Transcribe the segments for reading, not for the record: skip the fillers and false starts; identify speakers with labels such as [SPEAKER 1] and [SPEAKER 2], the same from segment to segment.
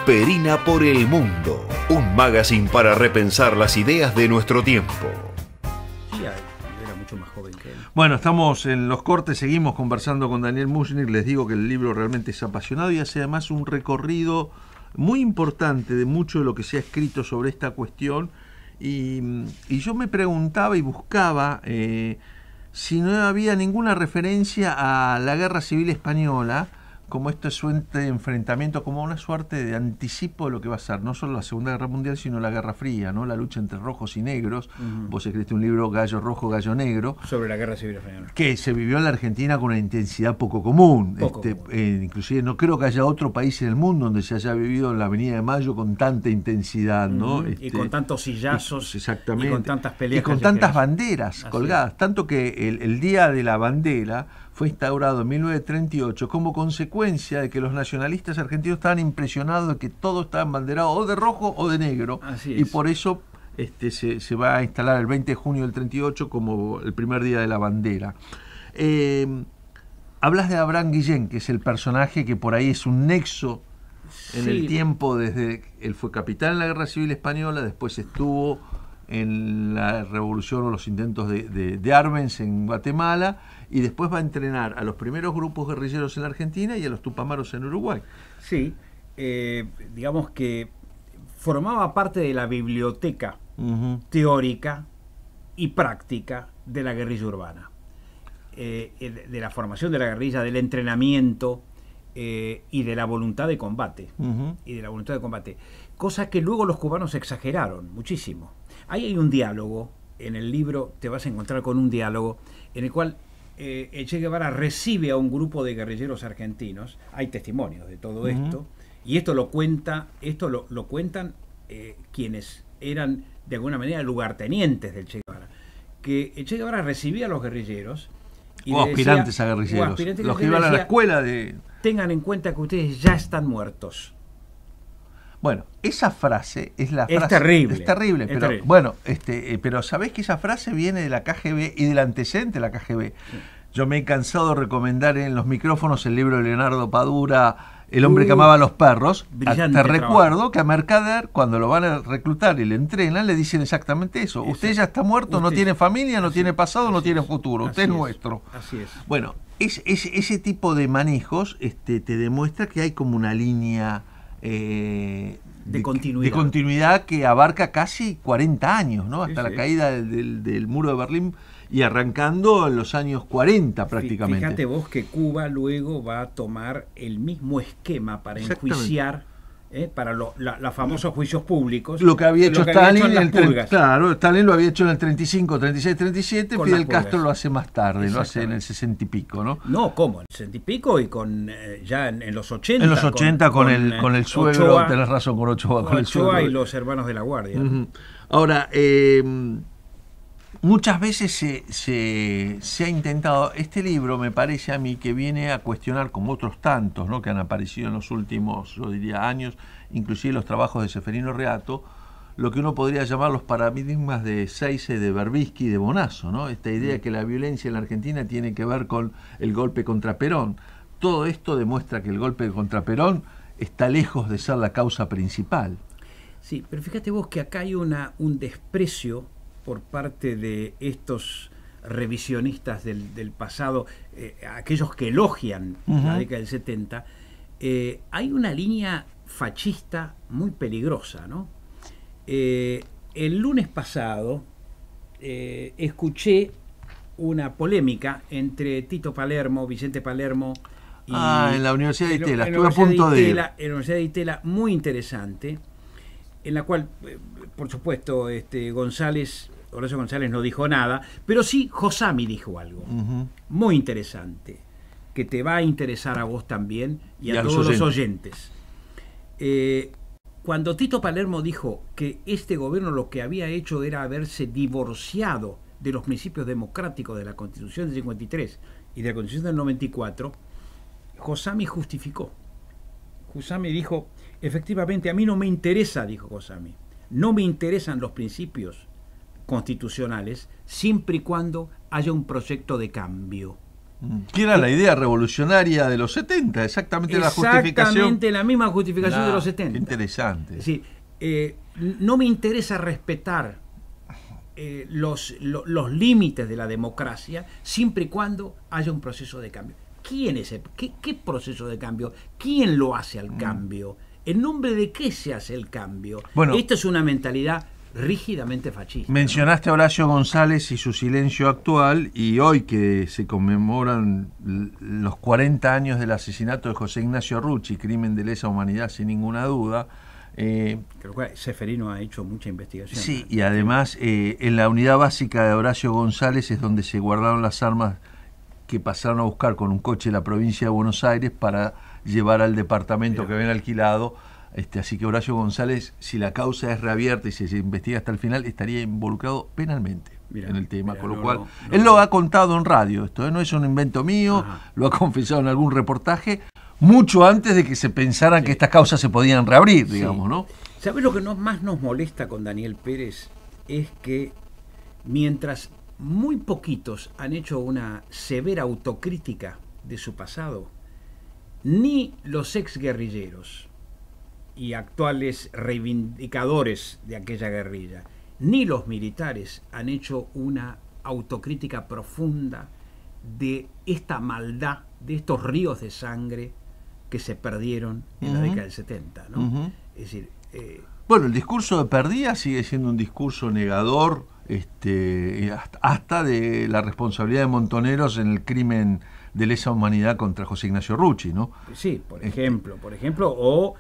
[SPEAKER 1] Perina por el Mundo, un magazine para repensar las ideas de nuestro tiempo.
[SPEAKER 2] Sí, era mucho más joven que él.
[SPEAKER 3] Bueno, estamos en los cortes, seguimos conversando con Daniel Muschnigg. Les digo que el libro realmente es apasionado y hace además un recorrido muy importante de mucho de lo que se ha escrito sobre esta cuestión. Y yo me preguntaba y buscaba si no había ninguna referencia a la Guerra Civil Española, como este enfrentamiento, como una suerte de anticipo de lo que va a ser no solo la Segunda Guerra Mundial, sino la Guerra Fría, ¿no? La lucha entre rojos y negros. Vos escribiste un libro, Gallo Rojo, Gallo Negro,
[SPEAKER 2] Sobre la Guerra Civil Española,
[SPEAKER 3] que se vivió en la Argentina con una intensidad poco común.
[SPEAKER 2] Común.
[SPEAKER 3] Inclusive no creo que haya otro país en el mundo donde se haya vivido en la Avenida de Mayo con tanta intensidad, ¿no?
[SPEAKER 2] Y con tantos sillazos,
[SPEAKER 3] exactamente,
[SPEAKER 2] y con tantas peleas.
[SPEAKER 3] Y con tantas banderas colgadas. Tanto que el Día de la Bandera fue instaurado en 1938 como consecuencia de que los nacionalistas argentinos estaban impresionados de que todo estaba embanderado o de rojo o de negro. Y por eso se va a instalar el 20 de junio del 38 como el primer Día de la Bandera. Hablas de Abraham Guillén, que es el personaje que por ahí es un nexo en el tiempo, desde él fue capitán en la Guerra Civil Española, después estuvo en la revolución o los intentos de Arbenz en Guatemala, y después va a entrenar a los primeros grupos guerrilleros en la Argentina y a los tupamaros en Uruguay.
[SPEAKER 2] Sí, digamos que formaba parte de la biblioteca teórica y práctica de la guerrilla urbana, de la formación de la guerrilla, del entrenamiento y de la voluntad de combate. Cosa que luego los cubanos exageraron muchísimo. Ahí hay un diálogo, en el libro te vas a encontrar con un diálogo en el cual Che Guevara recibe a un grupo de guerrilleros argentinos. Hay testimonios de todo esto, y esto lo cuentan quienes eran de alguna manera lugartenientes del Che Guevara, que Che Guevara recibía a los guerrilleros
[SPEAKER 3] o aspirantes a guerrilleros, los que iban a la escuela de...
[SPEAKER 2] Tengan en cuenta que ustedes ya están muertos.
[SPEAKER 3] Bueno, esa frase es la
[SPEAKER 2] frase...
[SPEAKER 3] Es terrible, pero terrible. Bueno, pero ¿sabés que esa frase viene de la KGB y del antecedente de la KGB? Sí. Yo me he cansado de recomendar en los micrófonos el libro de Leonardo Padura, El hombre que amaba a los perros. Te recuerdo que a Mercader, cuando lo van a reclutar y le entrenan, le dicen exactamente eso. Usted ya está muerto, no tiene familia, no tiene pasado, no tiene futuro. Usted es nuestro.
[SPEAKER 2] Así es.
[SPEAKER 3] Bueno, ese tipo de manejos te demuestra que hay como una línea... de continuidad que abarca casi 40 años, ¿no? Hasta la caída del muro de Berlín y arrancando en los años 40 prácticamente.
[SPEAKER 2] Fíjate vos que Cuba luego va a tomar el mismo esquema para enjuiciar, para los famosos juicios públicos.
[SPEAKER 3] Lo que había hecho Stalin, Stalin lo había hecho en el 35, 36, 37, Fidel Castro lo hace más tarde, lo hace en el 60 y pico, ¿no?
[SPEAKER 2] No, ¿cómo? En el 60 y pico y con ya en los 80.
[SPEAKER 3] En los 80 con el suegro, Ochoa, tenés razón, con Ochoa. Con el suegro
[SPEAKER 2] y los hermanos de la Guardia.
[SPEAKER 3] Ahora, muchas veces se ha intentado, este libro me parece a mí que viene a cuestionar, como otros tantos, ¿no?, que han aparecido en los últimos, yo diría, años, inclusive los trabajos de Seferino Reato, lo que uno podría llamar los paradigmas de Seyse, de Berbisky y de Bonazo, ¿no? Esta idea de que la violencia en la Argentina tiene que ver con el golpe contra Perón. Todo esto demuestra que el golpe contra Perón está lejos de ser la causa principal.
[SPEAKER 2] Sí, pero fíjate vos que acá hay un desprecio por parte de estos revisionistas del pasado, aquellos que elogian la década del 70, hay una línea fascista muy peligrosa, ¿no? El lunes pasado escuché una polémica entre Tito Palermo, Vicente Palermo y...
[SPEAKER 3] en la Universidad de Itela, estuve a punto de ir.
[SPEAKER 2] En la Universidad de Itela, muy interesante, en la cual, por supuesto, Horacio González no dijo nada, pero sí Josami dijo algo muy interesante, que te va a interesar a vos también y a todos los oyentes. Cuando Tito Palermo dijo que este gobierno lo que había hecho era haberse divorciado de los principios democráticos de la Constitución del 53 y de la Constitución del 94, Josami justificó. Josami dijo, efectivamente, a mí no me interesa, dijo Josami, no me interesan los principios constitucionales siempre y cuando haya un proyecto de cambio.
[SPEAKER 3] Que era la idea revolucionaria de los 70, exactamente la justificación.
[SPEAKER 2] Exactamente la misma justificación de los 70.
[SPEAKER 3] Qué interesante.
[SPEAKER 2] Es decir, no me interesa respetar los límites de la democracia siempre y cuando haya un proceso de cambio. ¿Quién es qué proceso de cambio? ¿Quién lo hace al cambio? ¿En nombre de qué se hace el cambio?
[SPEAKER 3] Bueno,
[SPEAKER 2] esta es una mentalidad rígidamente fascista.
[SPEAKER 3] Mencionaste a Horacio González y su silencio actual, y hoy que se conmemoran los 40 años del asesinato de José Ignacio Rucci, crimen de lesa humanidad sin ninguna duda.
[SPEAKER 2] Creo que Ceferino ha hecho mucha investigación.
[SPEAKER 3] Sí, y además en la unidad básica de Horacio González es donde se guardaron las armas que pasaron a buscar con un coche de la provincia de Buenos Aires para llevar al departamento que habían alquilado. Así que Horacio González, si la causa es reabierta y se investiga hasta el final, estaría involucrado penalmente en el tema. Con lo cual, él lo ha contado en radio. Esto no es un invento mío, lo ha confesado en algún reportaje, mucho antes de que se pensaran que estas causas se podían reabrir, digamos, ¿no?
[SPEAKER 2] ¿Sabes lo que más nos molesta con Daniel Pérez? Es que mientras muy poquitos han hecho una severa autocrítica de su pasado, ni los exguerrilleros y actuales reivindicadores de aquella guerrilla, ni los militares han hecho una autocrítica profunda de esta maldad, de estos ríos de sangre que se perdieron en la década del 70, ¿no? Es decir,
[SPEAKER 3] bueno, el discurso de Perdía sigue siendo un discurso negador hasta de la responsabilidad de Montoneros en el crimen de lesa humanidad contra José Ignacio Rucci, ¿no?
[SPEAKER 2] Sí, por ejemplo, o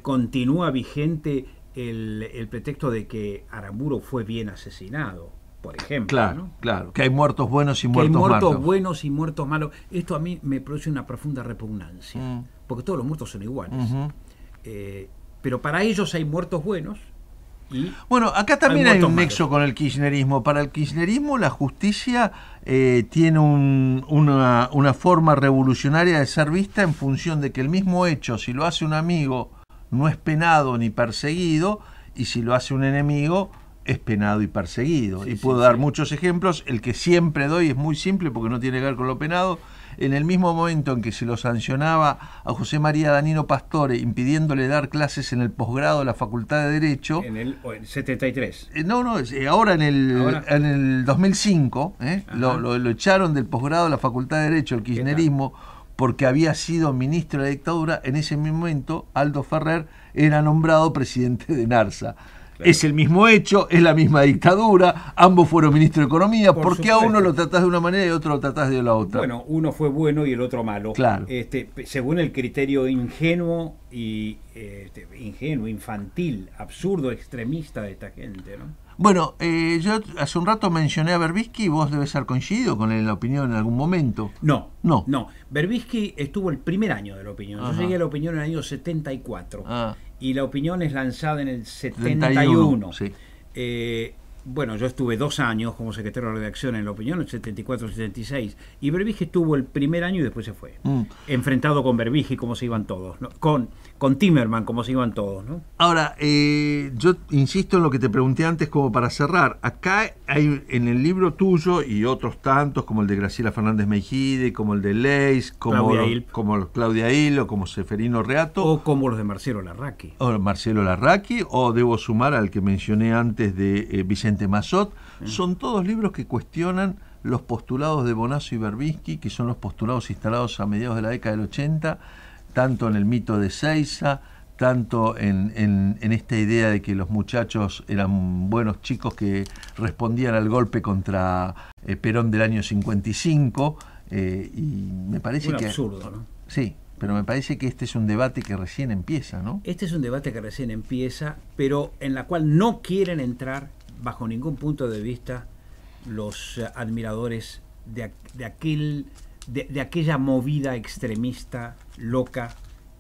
[SPEAKER 2] continúa vigente el pretexto de que Aramburu fue bien asesinado, por ejemplo.
[SPEAKER 3] Claro,
[SPEAKER 2] ¿no?
[SPEAKER 3] Claro, que hay muertos buenos y
[SPEAKER 2] que hay
[SPEAKER 3] muertos
[SPEAKER 2] muertos
[SPEAKER 3] malos.
[SPEAKER 2] buenos y muertos malos. Esto a mí me produce una profunda repugnancia, porque todos los muertos son iguales. Pero para ellos hay muertos buenos. Y
[SPEAKER 3] bueno, acá también hay un nexo
[SPEAKER 2] malos
[SPEAKER 3] con el kirchnerismo. Para el kirchnerismo la justicia tiene una forma revolucionaria de ser vista en función de que el mismo hecho, si lo hace un amigo, no es penado ni perseguido, y si lo hace un enemigo, es penado y perseguido. Y puedo dar muchos ejemplos. El que siempre doy es muy simple porque no tiene que ver con lo penado. En el mismo momento en que se lo sancionaba a José María Danino Pastore, impidiéndole dar clases en el posgrado de la Facultad de Derecho.
[SPEAKER 2] En el 73.
[SPEAKER 3] Ahora en el 2005, lo echaron del posgrado de la Facultad de Derecho, el kirchnerismo, porque había sido ministro de la dictadura. En ese mismo momento, Aldo Ferrer era nombrado presidente de NARSA. Claro. Es el mismo hecho, es la misma dictadura, ambos fueron ministros de Economía. ¿Por qué a uno lo tratás de una manera y a otro lo tratás de la otra?
[SPEAKER 2] Bueno, uno fue bueno y el otro malo.
[SPEAKER 3] Claro.
[SPEAKER 2] Según el criterio ingenuo, infantil, absurdo, extremista de esta gente, ¿no?
[SPEAKER 3] Bueno, yo hace un rato mencioné a Berbisky, vos debes haber coincidido con él en La Opinión en algún momento.
[SPEAKER 2] No. Berbisky estuvo el primer año de La Opinión. Yo llegué a La Opinión en el año 74. Y La Opinión es lanzada en el 71.
[SPEAKER 3] Sí.
[SPEAKER 2] Bueno, yo estuve 2 años como secretario de redacción en La Opinión, en el 74-76. Y Berbisky estuvo el primer año y después se fue. Enfrentado con Berbisky, como se iban todos, ¿no? Con Timerman, como se iban todos, ¿no?
[SPEAKER 3] Ahora, yo insisto en lo que te pregunté antes como para cerrar. Acá hay en el libro tuyo y otros tantos, como el de Graciela Fernández Meijide, como el de Leis, como Claudia Hill, o como Seferino Reato.
[SPEAKER 2] O como los de Marcelo Larraqui.
[SPEAKER 3] O debo sumar al que mencioné antes de Vicente Massot. Son todos libros que cuestionan los postulados de Bonazo y Berbisky, que son los postulados instalados a mediados de la década del 80, tanto en el mito de Seiza, tanto en esta idea de que los muchachos eran buenos chicos que respondían al golpe contra Perón del año 55, y me parece que...
[SPEAKER 2] absurdo, ¿no?
[SPEAKER 3] Sí, pero me parece que este es un debate que recién empieza, ¿no?
[SPEAKER 2] Este es un debate que recién empieza, pero en la cual no quieren entrar bajo ningún punto de vista los admiradores de aquella movida extremista, loca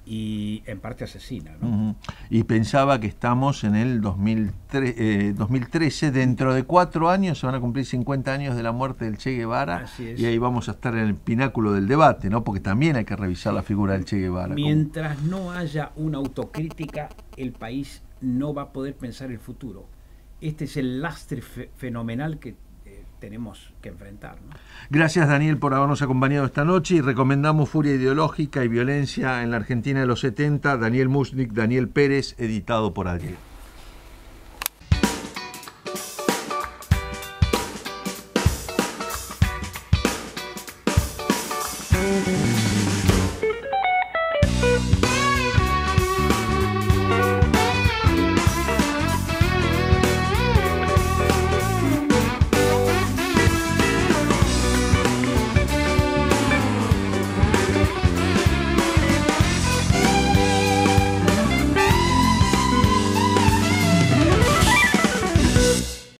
[SPEAKER 2] y en parte asesina, ¿no?
[SPEAKER 3] Y pensaba que estamos en el 2013, dentro de 4 años se van a cumplir 50 años de la muerte del Che Guevara, y ahí vamos a estar en el pináculo del debate, ¿no? Porque también hay que revisar la figura del Che Guevara.
[SPEAKER 2] Mientras no haya una autocrítica, el país no va a poder pensar el futuro. Este es el lastre fenomenal que tenemos que enfrentar, ¿no?
[SPEAKER 3] Gracias, Daniel, por habernos acompañado esta noche, y recomendamos Furia ideológica y violencia en la Argentina de los 70, Daniel Mushnik, Daniel Pérez, editado por Adriel.